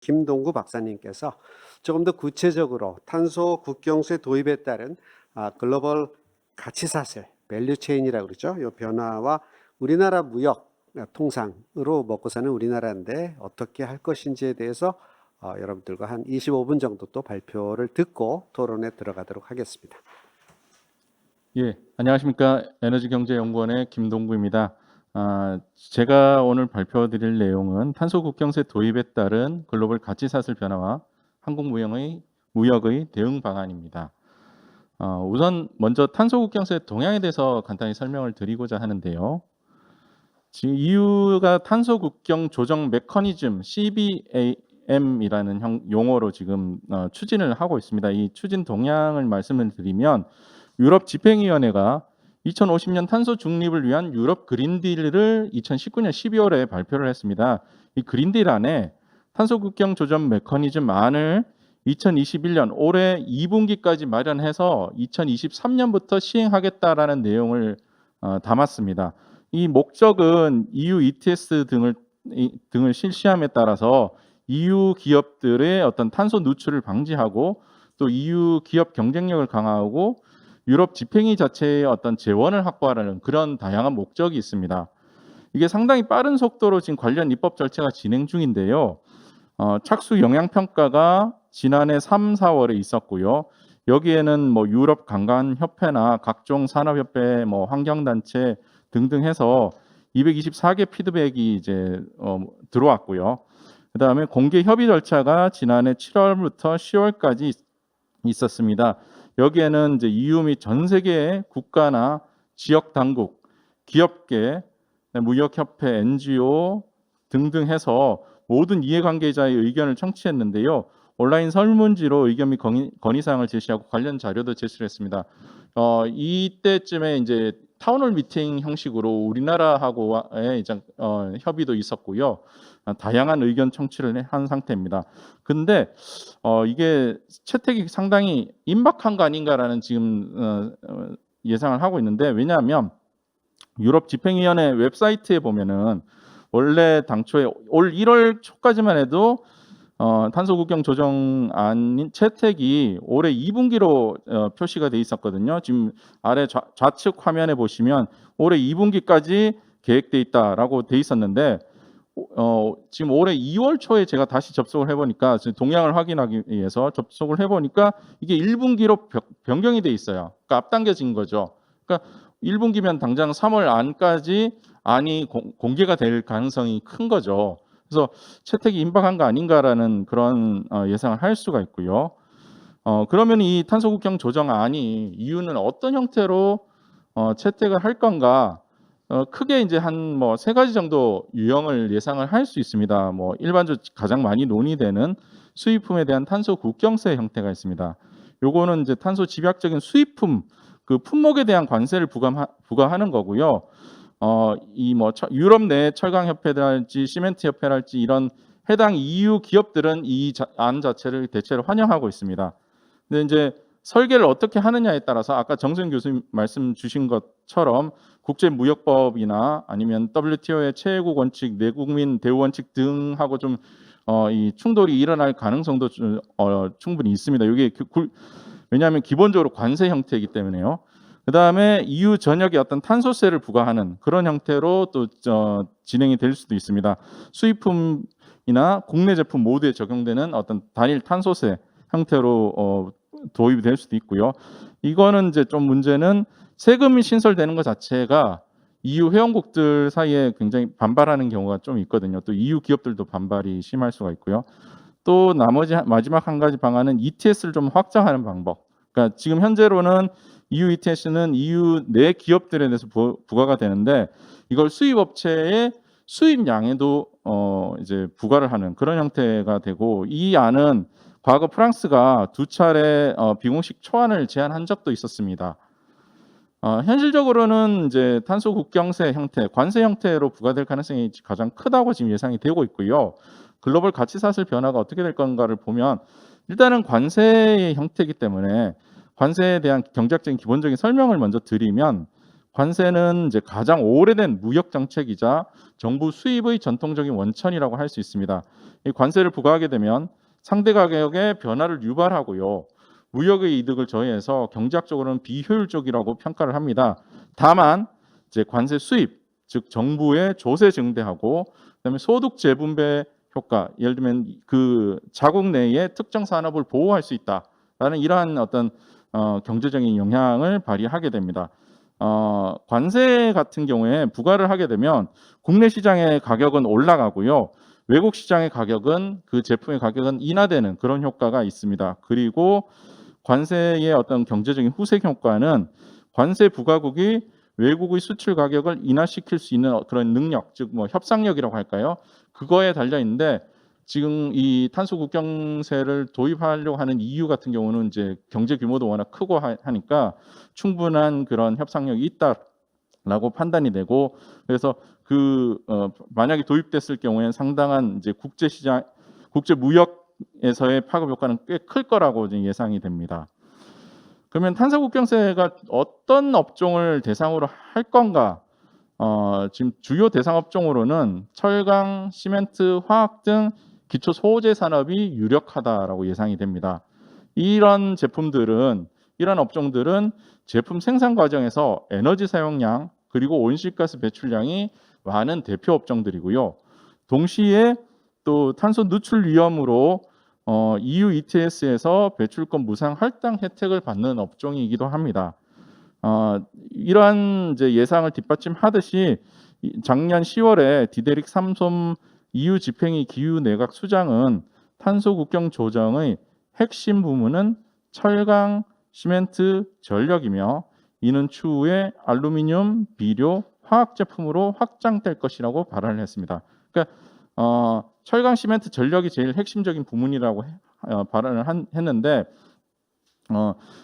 김동구 박사님께서 조금 더 구체적으로 탄소 국경세 도입에 따른 글로벌 가치사슬, 밸류체인이라고 그러죠. 이 변화와 우리나라 무역 통상으로 먹고 사는 우리나라인데 어떻게 할 것인지에 대해서 여러분들과 한 25분 정도 또 발표를 듣고 토론에 들어가도록 하겠습니다. 예, 안녕하십니까. 에너지경제연구원의 김동구입니다. 제가 오늘 발표드릴 내용은 탄소 국경세 도입에 따른 글로벌 가치사슬 변화와 무역의 대응 방안입니다. 우선 먼저 탄소 국경세 동향에 대해서 간단히 설명을 드리고자 하는데요. 지금 EU가 탄소 국경 조정 메커니즘 CBAM이라는 용어로 지금 추진을 하고 있습니다. 이 추진 동향을 말씀을 드리면 유럽 집행위원회가 2050년 탄소 중립을 위한 유럽 그린딜을 2019년 12월에 발표를 했습니다. 이 그린딜 안에 탄소 국경 조정 메커니즘 안을 2021년 올해 2분기까지 마련해서 2023년부터 시행하겠다라는 내용을 담았습니다. 이 목적은 EU ETS 등을 실시함에 따라서 EU 기업들의 어떤 탄소 누출을 방지하고 또 EU 기업 경쟁력을 강화하고 유럽 집행위 자체의 어떤 재원을 확보하려는 그런 다양한 목적이 있습니다. 이게 상당히 빠른 속도로 지금 관련 입법 절차가 진행 중인데요. 착수 영향 평가가 지난해 3, 4월에 있었고요. 여기에는 뭐 유럽 관광협회나 각종 산업협회, 뭐 환경단체 등등 해서 224개 피드백이 이제 들어왔고요. 그다음에 공개 협의 절차가 지난해 7월부터 10월까지 있었습니다. 여기에는 이제 EU 및 전 세계의 국가나 지역 당국, 기업계, 무역협회, NGO 등등 해서 모든 이해관계자의 의견을 청취했는데요. 온라인 설문지로 의견 및 건의사항을 제시하고 관련 자료도 제시를 했습니다. 이때쯤에 이제 타운홀 미팅 형식으로 우리나라하고의 협의도 있었고요. 다양한 의견 청취를 한 상태입니다. 근데 이게 채택이 상당히 임박한 거 아닌가라는 지금 예상을 하고 있는데, 왜냐하면 유럽 집행위원회 웹사이트에 보면은 원래 당초에 올 1월 초까지만 해도 탄소 국경 조정안 채택이 올해 2분기로 표시가 돼 있었거든요. 지금 아래 좌측 화면에 보시면 올해 2분기까지 계획돼 있다라고 돼 있었는데 지금 올해 2월 초에 제가 다시 접속을 해보니까 동향을 확인하기 위해서 접속을 해보니까 이게 1분기로 변경이 돼 있어요. 그러니까 앞당겨진 거죠. 그러니까 1분기면 당장 3월 안까지 안이 공개가 될 가능성이 큰 거죠. 그래서 채택이 임박한 거 아닌가라는 그런 예상을 할 수가 있고요. 그러면 이 탄소 국경 조정안이 EU는 어떤 형태로 채택을 할 건가? 크게 이제 한 뭐 3가지 정도 유형을 예상을 할 수 있습니다. 뭐 일반적으로 가장 많이 논의되는 수입품에 대한 탄소 국경세 형태가 있습니다. 요거는 이제 탄소 집약적인 수입품 그 품목에 대한 관세를 부과하는 거고요. 이 뭐 유럽 내 철강 협회랄지 시멘트 협회랄지 이런 해당 EU 기업들은 이 안 자체를 대체로 환영하고 있습니다. 근데 이제 설계를 어떻게 하느냐에 따라서 아까 정승 교수님 말씀 주신 것처럼 국제무역법이나 아니면 WTO의 최애국 원칙, 내국민 대우 원칙 등하고 좀 이 충돌이 일어날 가능성도 충분히 있습니다. 이게 왜냐하면 기본적으로 관세 형태이기 때문에요. 그다음에 EU 전역에 어떤 탄소세를 부과하는 그런 형태로 또 진행이 될 수도 있습니다. 수입품이나 국내 제품 모두에 적용되는 어떤 단일 탄소세 형태로 도입이 될 수도 있고요. 이거는 이제 좀 문제는 세금이 신설되는 것 자체가 EU 회원국들 사이에 굉장히 반발하는 경우가 좀 있거든요. 또 EU 기업들도 반발이 심할 수가 있고요. 또 마지막 한 가지 방안은 ETS를 좀 확장하는 방법. 그러니까 지금 현재로는 EU ETS는 EU 내 기업들에 대해서 부과가 되는데 이걸 수입 업체의 수입량에도 이제 부과를 하는 그런 형태가 되고, 이 안은 과거 프랑스가 2차례 비공식 초안을 제안한 적도 있었습니다. 현실적으로는 이제 탄소 국경세 형태, 관세 형태로 부과될 가능성이 가장 크다고 지금 예상이 되고 있고요. 글로벌 가치사슬 변화가 어떻게 될 건가를 보면 일단은 관세의 형태이기 때문에 관세에 대한 경제학적인 기본적인 설명을 먼저 드리면, 관세는 이제 가장 오래된 무역 정책이자 정부 수입의 전통적인 원천이라고 할 수 있습니다. 이 관세를 부과하게 되면 상대 가격의 변화를 유발하고요. 무역의 이득을 저해해서 경제학적으로는 비효율적이라고 평가를 합니다. 다만 이제 관세 수입, 즉 정부의 조세 증대하고 그다음에 소득 재분배 효과, 예를 들면 그 자국 내의 특정 산업을 보호할 수 있다라는 이러한 어떤 경제적인 영향을 발휘하게 됩니다. 관세 같은 경우에 부과를 하게 되면 국내 시장의 가격은 올라가고요. 외국 시장의 가격은 그 제품의 가격은 인하되는 그런 효과가 있습니다. 그리고 관세의 어떤 경제적인 후색 효과는 관세 부과국이 외국의 수출 가격을 인하시킬 수 있는 그런 능력, 즉 뭐 협상력이라고 할까요? 그거에 달려 있는데 지금 이 탄소 국경세를 도입하려고 하는 EU 같은 경우는 이제 경제 규모도 워낙 크고 하니까 충분한 그런 협상력이 있다라고 판단이 되고 그래서 만약에 도입됐을 경우에는 상당한 이제 국제 시장, 국제 무역에서의 파급 효과는 꽤 클 거라고 이제 예상이 됩니다. 그러면 탄소 국경세가 어떤 업종을 대상으로 할 건가? 지금 주요 대상 업종으로는 철강, 시멘트, 화학 등 기초 소재 산업이 유력하다라고 예상이 됩니다. 이런 업종들은 제품 생산 과정에서 에너지 사용량 그리고 온실가스 배출량이 많은 대표 업종들이고요. 동시에 또 탄소 누출 위험으로 EU ETS에서 배출권 무상 할당 혜택을 받는 업종이기도 합니다. 이러한 이제 예상을 뒷받침하듯이 작년 10월에 디데릭 삼솜 EU 집행위 기후 내각 수장은 탄소 국경 조정의 핵심 부문은 철강, 시멘트, 전력이며 이는 추후에 알루미늄, 비료, 화학 제품으로 확장될 것이라고 발언을 했습니다. 그러니까 철강, 시멘트, 전력이 제일 핵심적인 부문이라고 발언을 했는데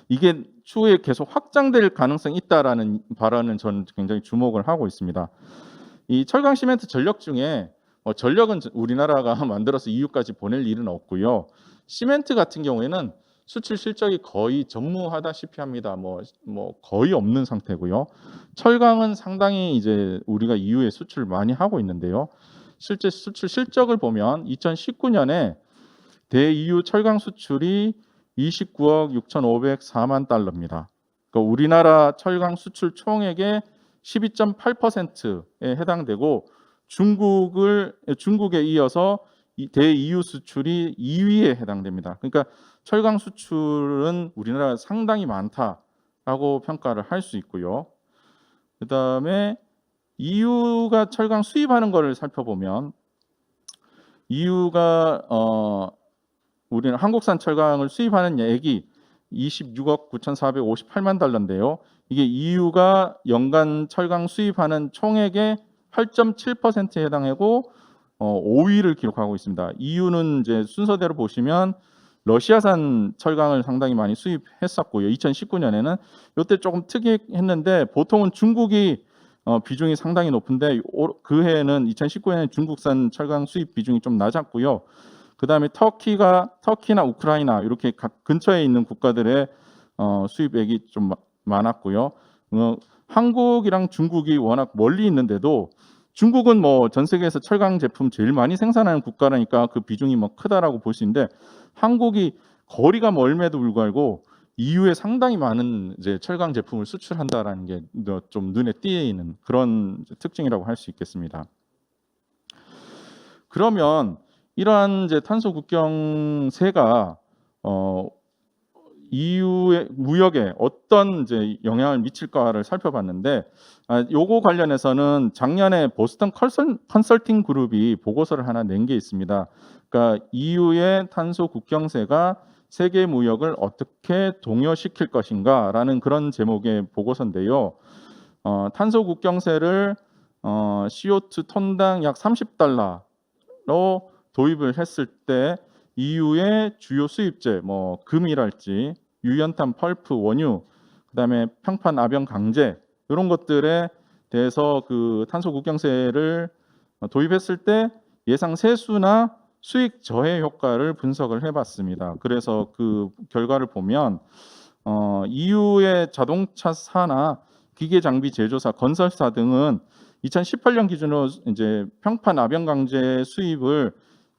이게 추후에 계속 확장될 가능성이 있다라는 발언은 저는 굉장히 주목을 하고 있습니다. 이 철강, 시멘트, 전력 중에 전력은 우리나라가 만들어서 EU까지 보낼 일은 없고요. 시멘트 같은 경우에는 수출 실적이 거의 전무하다시피 합니다. 뭐 거의 없는 상태고요. 철강은 상당히 이제 우리가 EU에 수출을 많이 하고 있는데요. 실제 수출 실적을 보면 2019년에 대EU 철강 수출이 29억 6,504만 달러입니다. 그러니까 우리나라 철강 수출 총액의 12.8%에 해당되고 중국에 이어서 대EU 수출이 2위에 해당됩니다. 그러니까 철강 수출은 우리나라가 상당히 많다라고 평가를 할 수 있고요. 그다음에 EU가 철강 수입하는 것을 살펴보면 EU가 우리는 한국산 철강을 수입하는 액이 26억 9,458만 달러인데요. 이게 EU가 연간 철강 수입하는 총액의 8.7%에 해당하고 5위를 기록하고 있습니다. EU는 이제 순서대로 보시면 러시아산 철강을 상당히 많이 수입했었고요. 2019년에는 이때 조금 특이했는데 보통은 중국이 비중이 상당히 높은데 그 해에는 2019년에 중국산 철강 수입 비중이 좀 낮았고요. 그다음에 터키나 우크라이나 이렇게 각 근처에 있는 국가들의 수입액이 좀 많았고요. 한국이랑 중국이 워낙 멀리 있는데도 중국은 뭐 전 세계에서 철강 제품 제일 많이 생산하는 국가라니까 그 비중이 뭐 크다라고 볼 수 있는데 한국이 거리가 멀음에도 불구하고 EU에 상당히 많은 이제 철강 제품을 수출한다라는 게 좀 눈에 띄는 그런 특징이라고 할 수 있겠습니다. 그러면 이러한 이제 탄소 국경세가 EU의 무역에 어떤 이제 영향을 미칠까를 살펴봤는데, 요거 관련해서는 작년에 보스턴 컨설팅 그룹이 보고서를 하나 낸 게 있습니다. 그러니까 EU의 탄소 국경세가 세계 무역을 어떻게 동요시킬 것인가라는 그런 제목의 보고서인데요. 탄소 국경세를 CO2 톤당 약 30달러로 도입을 했을 때 EU의 주요 수입재, 뭐 금이랄지 유연탄, 펄프, 원유, 그다음에 평판, 압연, 강제 이런 것들에 대해서 그 탄소 국경세를 도입했을 때 예상 세수나 수익 저해 효과를 분석을 해봤습니다. 그래서 그 결과를 보면 EU의 자동차사나 기계 장비 제조사, 건설사 등은 2018년 기준으로 이제 평파 나병 강제 수입을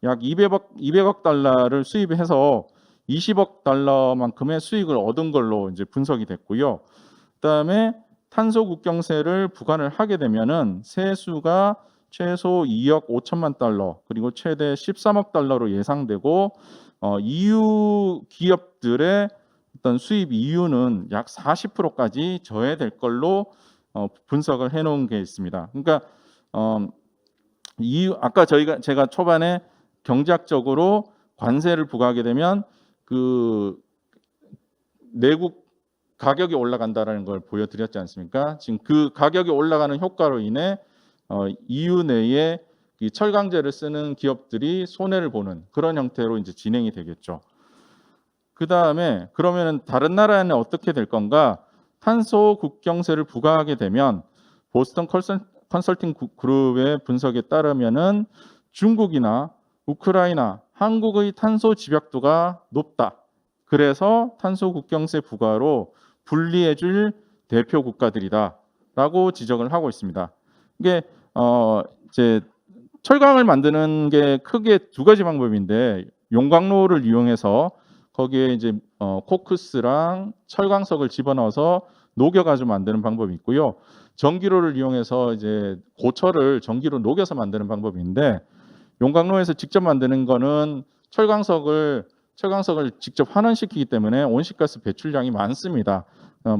약 200억 달러를 수입해서 20억 달러만큼의 수익을 얻은 걸로 이제 분석이 됐고요. 그다음에 탄소 국경세를 부과를 하게 되면은 세수가 최소 2억 5천만 달러 그리고 최대 13억 달러로 예상되고 EU 기업들의 어떤 수입 이유는 약 40%까지 저해될 걸로 분석을 해놓은 게 있습니다. 그러니까 아까 제가 초반에 경제학적으로 관세를 부과하게 되면 그 내국 가격이 올라간다라는 걸 보여드렸지 않습니까? 지금 그 가격이 올라가는 효과로 인해 EU 내에 이 철강제를 쓰는 기업들이 손해를 보는 그런 형태로 이제 진행이 되겠죠. 그 다음에 그러면 다른 나라에는 어떻게 될 건가? 탄소 국경세를 부과하게 되면 보스턴 컨설팅 그룹의 분석에 따르면은 중국이나 우크라이나, 한국의 탄소 집약도가 높다. 그래서 탄소 국경세 부과로 불리해줄 대표 국가들이다라고 지적을 하고 있습니다. 이게 이제 철강을 만드는 게 크게 두 가지 방법인데 용광로를 이용해서 거기에 이제 코크스랑 철광석을 집어넣어서 녹여가지고 만드는 방법이 있고요. 전기로를 이용해서 이제 고철을 전기로 녹여서 만드는 방법인데 용광로에서 직접 만드는 거는 철광석을 직접 환원시키기 때문에 온실가스 배출량이 많습니다.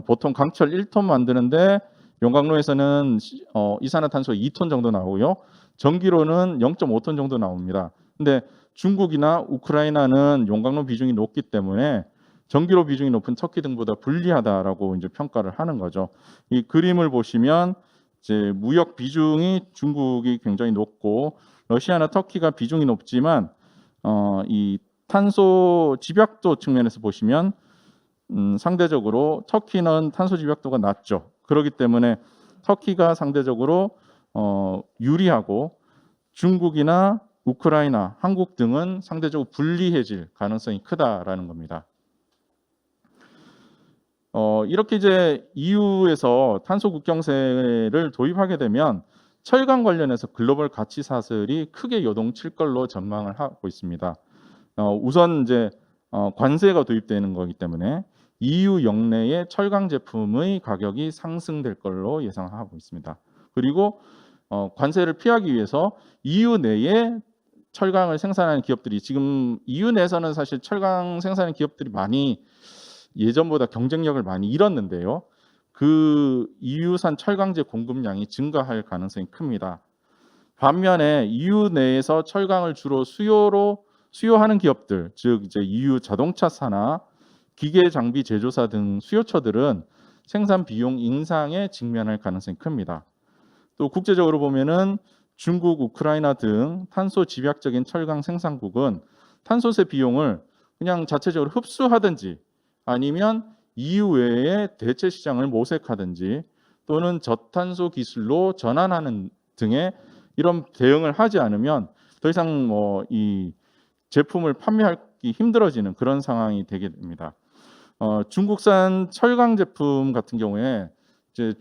보통 강철 1톤 만드는데 용광로에서는 이산화탄소 2톤 정도 나오고요. 전기로는 0.5톤 정도 나옵니다. 근데 중국이나 우크라이나는 용광로 비중이 높기 때문에 전기로 비중이 높은 터키 등보다 불리하다라고 이제 평가를 하는 거죠. 이 그림을 보시면 이제 무역 비중이 중국이 굉장히 높고 러시아나 터키가 비중이 높지만 이 탄소 집약도 측면에서 보시면 상대적으로 터키는 탄소 집약도가 낮죠. 그렇기 때문에 터키가 상대적으로 유리하고 중국이나 우크라이나, 한국 등은 상대적으로 불리해질 가능성이 크다라는 겁니다. 이렇게 이제 EU에서 탄소 국경세를 도입하게 되면 철강 관련해서 글로벌 가치 사슬이 크게 요동칠 걸로 전망을 하고 있습니다. 우선 이제 관세가 도입되는 거기 때문에 EU 역내의 철강 제품의 가격이 상승될 걸로 예상하고 있습니다. 그리고 관세를 피하기 위해서 EU 내에 철강을 생산하는 기업들이 지금 EU 내에서는 사실 철강 생산하는 기업들이 많이 예전보다 경쟁력을 많이 잃었는데요. 그 EU산 철강제 공급량이 증가할 가능성이 큽니다. 반면에 EU 내에서 철강을 주로 수요하는 기업들, 즉 이제 EU 자동차사나 기계 장비 제조사 등 수요처들은 생산 비용 인상에 직면할 가능성이 큽니다. 또 국제적으로 보면은 중국, 우크라이나 등 탄소 집약적인 철강 생산국은 탄소세 비용을 그냥 자체적으로 흡수하든지 아니면 EU 외에 대체 시장을 모색하든지 또는 저탄소 기술로 전환하는 등의 이런 대응을 하지 않으면 더 이상 이 제품을 판매하기 힘들어지는 그런 상황이 되게 됩니다. 중국산 철강 제품 같은 경우에 이제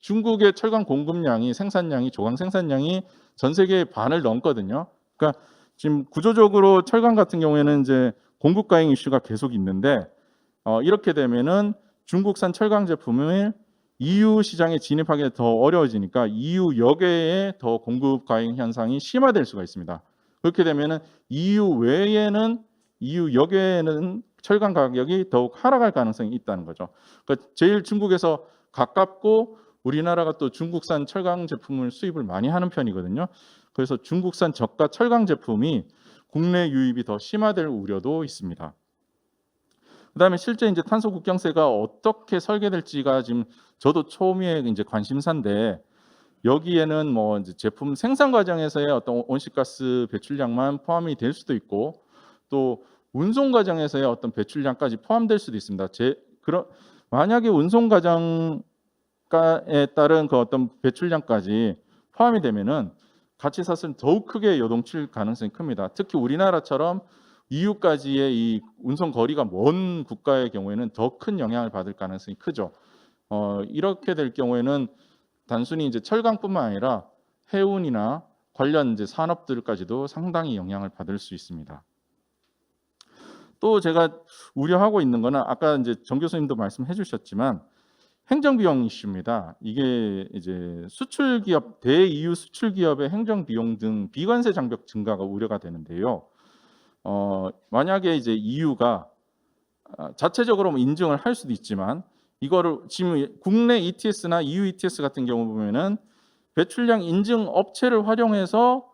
중국의 철강 공급량이 조강 생산량이 전 세계의 반을 넘거든요. 그러니까 지금 구조적으로 철강 같은 경우에는 이제 공급 과잉 이슈가 계속 있는데 이렇게 되면은 중국산 철강 제품을 EU 시장에 진입하기 더 어려워지니까 EU 역외에 더 공급 과잉 현상이 심화될 수가 있습니다. 그렇게 되면은 EU 역외에는 철강 가격이 더욱 하락할 가능성이 있다는 거죠. 그러니까 제일 중국에서 가깝고 우리나라가 또 중국산 철강 제품을 수입을 많이 하는 편이거든요. 그래서 중국산 저가 철강 제품이 국내 유입이 더 심화될 우려도 있습니다. 그다음에 실제 이제 탄소 국경세가 어떻게 설계될지가 지금 저도 초미의 이제 관심사인데 여기에는 뭐 이제 제품 생산 과정에서의 어떤 온실가스 배출량만 포함이 될 수도 있고 또 운송 과정에서의 어떤 배출량까지 포함될 수도 있습니다. 만약에 운송 과정에 따른 그 어떤 배출량까지 포함이 되면은 가치 사슬은 더욱 크게 요동칠 가능성이 큽니다. 특히 우리나라처럼 EU까지의 이 운송 거리가 먼 국가의 경우에는 더 큰 영향을 받을 가능성이 크죠. 이렇게 될 경우에는 단순히 이제 철강뿐만 아니라 해운이나 관련 이제 산업들까지도 상당히 영향을 받을 수 있습니다. 또 제가 우려하고 있는 거는 아까 이제 정 교수님도 말씀해 주셨지만 행정비용 이슈입니다. 이게 이제 수출 기업, 대EU 수출 기업의 행정 비용 등 비관세 장벽 증가가 우려가 되는데요. 만약에 이제 EU가 자체적으로 인증을 할 수도 있지만 이거를 지금 국내 ETS나 EU ETS 같은 경우 보면은 배출량 인증 업체를 활용해서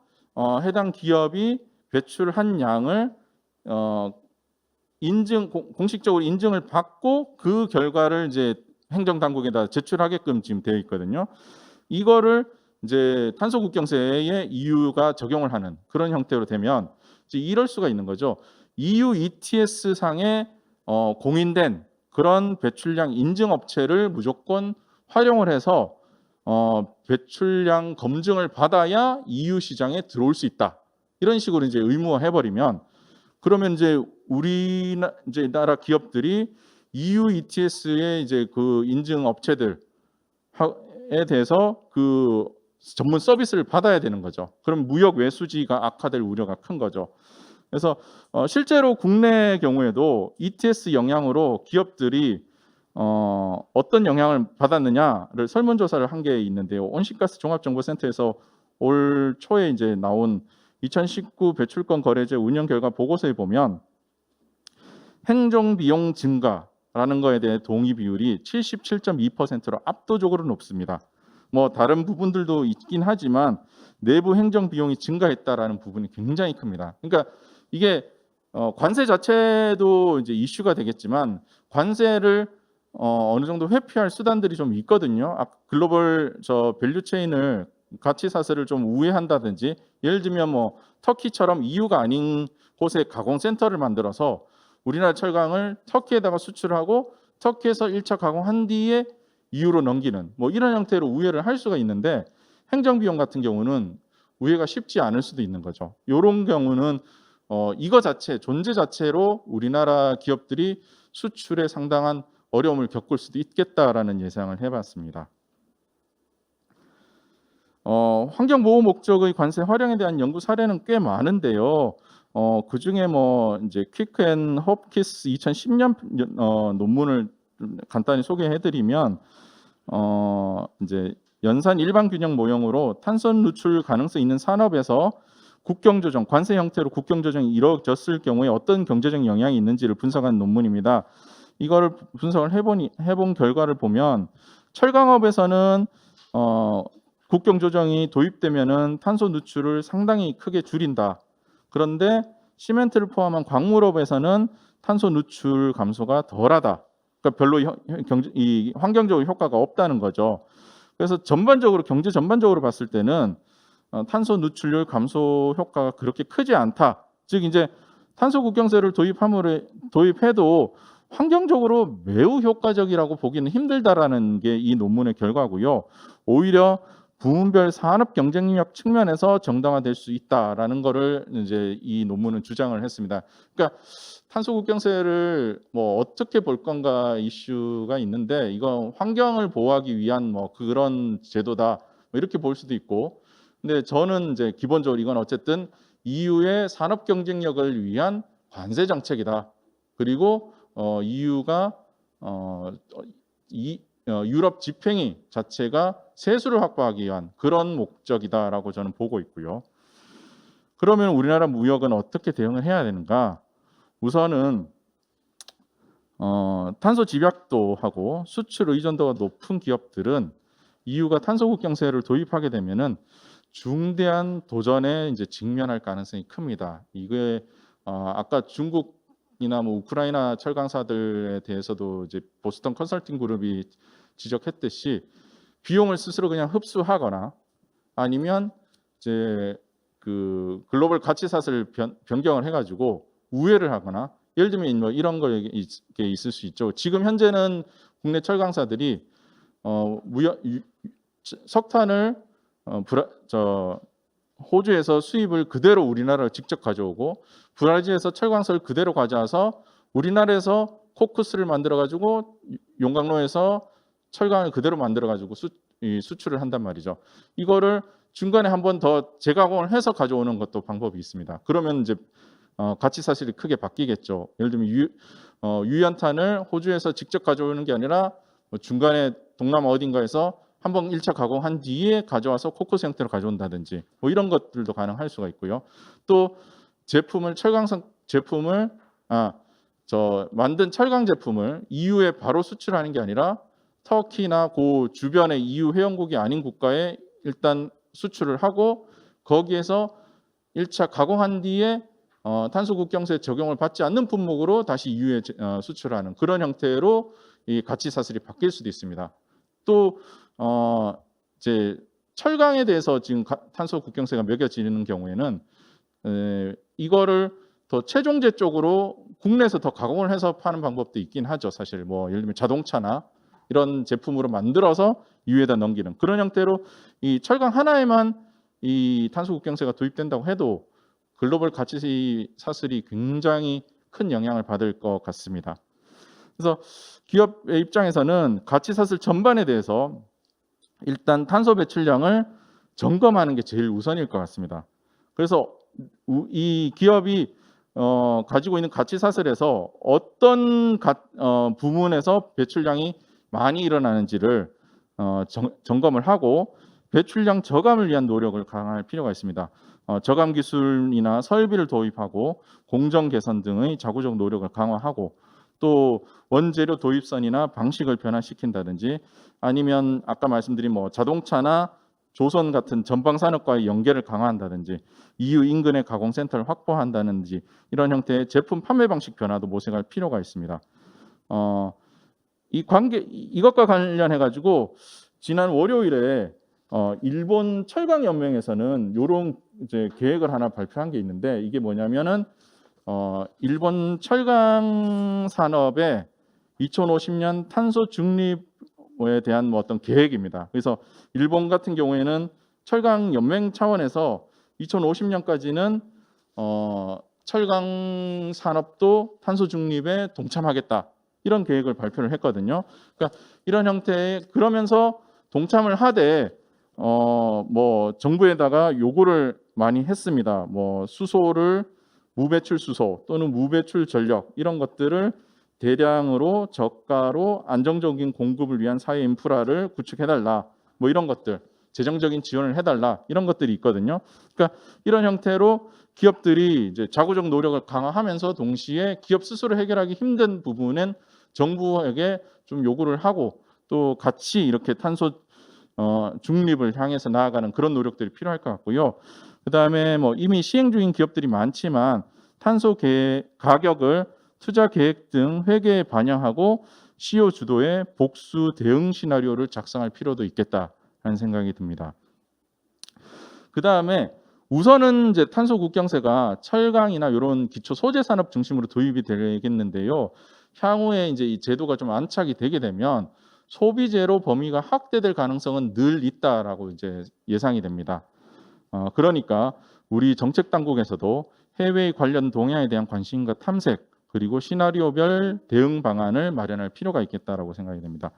해당 기업이 배출한 양을 공식적으로 인증을 받고 그 결과를 이제 행정 당국에다 제출하게끔 지금 되어 있거든요. 이거를 이제 탄소 국경세에 EU가 적용을 하는 그런 형태로 되면 이제 이럴 수가 있는 거죠. EU ETS 상에 공인된 그런 배출량 인증 업체를 무조건 활용을 해서 배출량 검증을 받아야 EU 시장에 들어올 수 있다. 이런 식으로 이제 의무화해 버리면 그러면 이제 나라 기업들이 EU ETS의 이제 그 인증 업체들에 대해서 그 전문 서비스를 받아야 되는 거죠. 그럼 무역 외수지가 악화될 우려가 큰 거죠. 그래서 실제로 국내 경우에도 ETS 영향으로 기업들이 어떤 영향을 받았느냐를 설문조사를 한 게 있는데요. 온실가스 종합정보센터에서 올 초에 이제 나온 2019 배출권 거래제 운영 결과 보고서에 보면 행정비용 증가라는 거에 대해 동의 비율이 77.2%로 압도적으로 높습니다. 뭐 다른 부분들도 있긴 하지만 내부 행정 비용이 증가했다라는 부분이 굉장히 큽니다. 그러니까 이게 관세 자체도 이제 이슈가 되겠지만 관세를 어느 정도 회피할 수단들이 좀 있거든요. 글로벌 밸류 체인을 가치 사슬을 좀 우회한다든지 예를 들면 뭐 터키처럼 EU가 아닌 곳에 가공 센터를 만들어서 우리나라 철강을 터키에다가 수출하고 터키에서 1차 가공한 뒤에 EU로 넘기는 뭐 이런 형태로 우회를 할 수가 있는데 행정 비용 같은 경우는 우회가 쉽지 않을 수도 있는 거죠. 이런 경우는 이거 자체 존재 자체로 우리나라 기업들이 수출에 상당한 어려움을 겪을 수도 있겠다라는 예상을 해봤습니다. 환경 보호 목적의 관세 활용에 대한 연구 사례는 꽤 많은데요. 그 중에 뭐 이제 퀵 앤 홉키스 2010년 논문을 좀 간단히 소개해드리면 이제 연산 일반 균형 모형으로 탄소 누출 가능성 있는 산업에서 국경 조정, 관세 형태로 국경 조정이 이루어졌을 경우에 어떤 경제적 영향이 있는지를 분석한 논문입니다. 이거를 분석을 해본 결과를 보면 철강업에서는 국경 조정이 도입되면은 탄소 누출을 상당히 크게 줄인다. 그런데 시멘트를 포함한 광물업에서는 탄소 누출 감소가 덜하다. 그러니까 별로 이 환경적 효과가 없다는 거죠. 그래서 전반적으로 경제 전반적으로 봤을 때는 탄소 누출률 감소 효과가 그렇게 크지 않다. 즉 이제 탄소 국경세를 도입해도 환경적으로 매우 효과적이라고 보기는 힘들다라는 게 이 논문의 결과고요. 오히려 부문별 산업 경쟁력 측면에서 정당화될 수 있다라는 거를 이제 이 논문은 주장을 했습니다. 그러니까 탄소 국경세를 뭐 어떻게 볼 건가 이슈가 있는데 이건 환경을 보호하기 위한 뭐 그런 제도다 뭐 이렇게 볼 수도 있고, 근데 저는 이제 기본적으로 이건 어쨌든 EU의 산업 경쟁력을 위한 관세 정책이다. 그리고 EU가 유럽 집행위 자체가 세수를 확보하기 위한 그런 목적이다라고 저는 보고 있고요. 그러면 우리나라 무역은 어떻게 대응을 해야 되는가? 우선은 탄소 집약도하고 수출 의존도가 높은 기업들은 EU가 탄소 국경세를 도입하게 되면은 중대한 도전에 이제 직면할 가능성이 큽니다. 이게 아까 중국이나 뭐 우크라이나 철강사들에 대해서도 이제 보스턴 컨설팅 그룹이 지적했듯이 비용을 스스로 그냥 흡수하거나 아니면 이제 그 글로벌 가치 사슬을 변경을 해가지고 우회를 하거나 예를 들면 뭐 이런 거 있을 수 있죠. 지금 현재는 국내 철강사들이 석탄을 호주에서 수입을 그대로 우리나라로 직접 가져오고 브라질에서 철강석을 그대로 가져와서 우리나라에서 코크스를 만들어 가지고 용광로에서 철강을 그대로 만들어 가지고 수출을 한단 말이죠. 이거를 중간에 한 번 더 재가공을 해서 가져오는 것도 방법이 있습니다. 그러면 이제 가치 사실이 크게 바뀌겠죠. 예를 들면 유연탄을 호주에서 직접 가져오는 게 아니라 뭐 중간에 동남아 어딘가에서 한번 1차 가공한 뒤에 가져와서 코코스 형태로 가져온다든지 뭐 이런 것들도 가능할 수가 있고요. 또 철강성 제품을 만든 철강 제품을 EU에 바로 수출하는 게 아니라 터키나 그 주변의 EU 회원국이 아닌 국가에 일단 수출을 하고 거기에서 1차 가공한 뒤에 탄소 국경세 적용을 받지 않는 품목으로 다시 EU에 수출하는 그런 형태로 이 가치 사슬이 바뀔 수도 있습니다. 또 이제 철강에 대해서 지금 탄소 국경세가 매겨지는 경우에는 이거를 더 최종재 쪽으로 국내에서 더 가공을 해서 파는 방법도 있긴 하죠. 사실 뭐 예를 들면 자동차나 이런 제품으로 만들어서 EU에다 넘기는 그런 형태로 이 철강 하나에만 이 탄소 국경세가 도입된다고 해도 글로벌 가치 사슬이 굉장히 큰 영향을 받을 것 같습니다. 그래서 기업의 입장에서는 가치 사슬 전반에 대해서 일단 탄소 배출량을 점검하는 게 제일 우선일 것 같습니다. 그래서 이 기업이 가지고 있는 가치 사슬에서 어떤 부문에서 배출량이 많이 일어나는지를 점검을 하고 배출량 저감을 위한 노력을 강화할 필요가 있습니다. 저감 기술이나 설비를 도입하고 공정 개선 등의 자구적 노력을 강화하고 또 원재료 도입선이나 방식을 변화시킨다든지 아니면 아까 말씀드린 뭐 자동차나 조선 같은 전방 산업과의 연계를 강화한다든지 EU 인근의 가공센터를 확보한다든지 이런 형태의 제품 판매 방식 변화도 모색할 필요가 있습니다. 이것과 관련해 가지고 지난 월요일에 일본 철강 연맹에서는 이런 이제 계획을 하나 발표한 게 있는데 이게 뭐냐면은 일본 철강 산업의 2050년 탄소 중립에 대한 뭐 어떤 계획입니다. 그래서 일본 같은 경우에는 철강 연맹 차원에서 2050년까지는 철강 산업도 탄소 중립에 동참하겠다. 이런 계획을 발표를 했거든요. 그러니까 이런 형태의 그러면서 동참을 하되 뭐 정부에다가 요구를 많이 했습니다. 뭐 수소를 무배출 수소 또는 무배출 전력 이런 것들을 대량으로 저가로 안정적인 공급을 위한 사회 인프라를 구축해달라. 뭐 이런 것들 재정적인 지원을 해달라 이런 것들이 있거든요. 그러니까 이런 형태로 기업들이 이제 자구적 노력을 강화하면서 동시에 기업 스스로 해결하기 힘든 부분은 정부에게 좀 요구를 하고 또 같이 이렇게 탄소 중립을 향해서 나아가는 그런 노력들이 필요할 것 같고요. 그다음에 뭐 이미 시행 중인 기업들이 많지만 탄소 가격을 투자 계획 등 회계에 반영하고 CEO 주도의 복수 대응 시나리오를 작성할 필요도 있겠다라는 생각이 듭니다. 그다음에 우선은 이제 탄소 국경세가 철강이나 이런 기초 소재 산업 중심으로 도입이 되겠는데요. 향후에 이제 이 제도가 좀 안착이 되게 되면 소비재로 범위가 확대될 가능성은 늘 있다라고 이제 예상이 됩니다. 그러니까 우리 정책 당국에서도 해외 관련 동향에 대한 관심과 탐색 그리고 시나리오별 대응 방안을 마련할 필요가 있겠다라고 생각이 됩니다.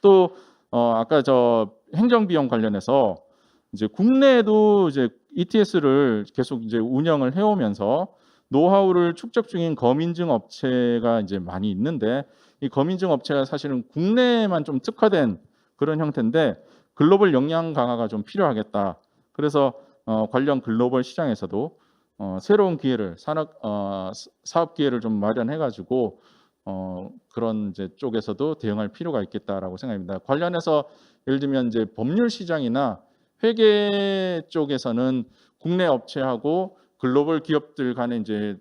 또 아까 저 행정 비용 관련해서 이제 국내에도 이제 ETS를 계속 이제 운영을 해오면서 노하우를 축적 중인 거민증 업체가 이제 많이 있는데 이 거민증 업체가 사실은 국내에만 좀 특화된 그런 형태인데 글로벌 역량 강화가 좀 필요하겠다. 그래서 관련 글로벌 시장에서도 새로운 기회를 사업 기회를 좀 마련해 가지고 그런 이제 쪽에서도 대응할 필요가 있겠다라고 생각합니다. 관련해서 예를 들면 이제 법률 시장이나 회계 쪽에서는 국내 업체하고 글로벌 기업들 간에 이제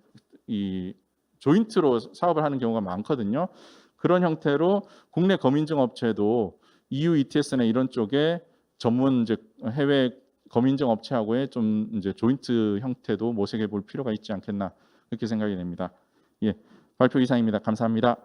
이 조인트로 사업을 하는 경우가 많거든요. 그런 형태로 국내 거민증 업체도 EU ETS나 이런 쪽에 전문 이제 해외 거민증 업체하고의 좀 이제 조인트 형태도 모색해 볼 필요가 있지 않겠나 그렇게 생각이 됩니다. 예, 발표 이상입니다. 감사합니다.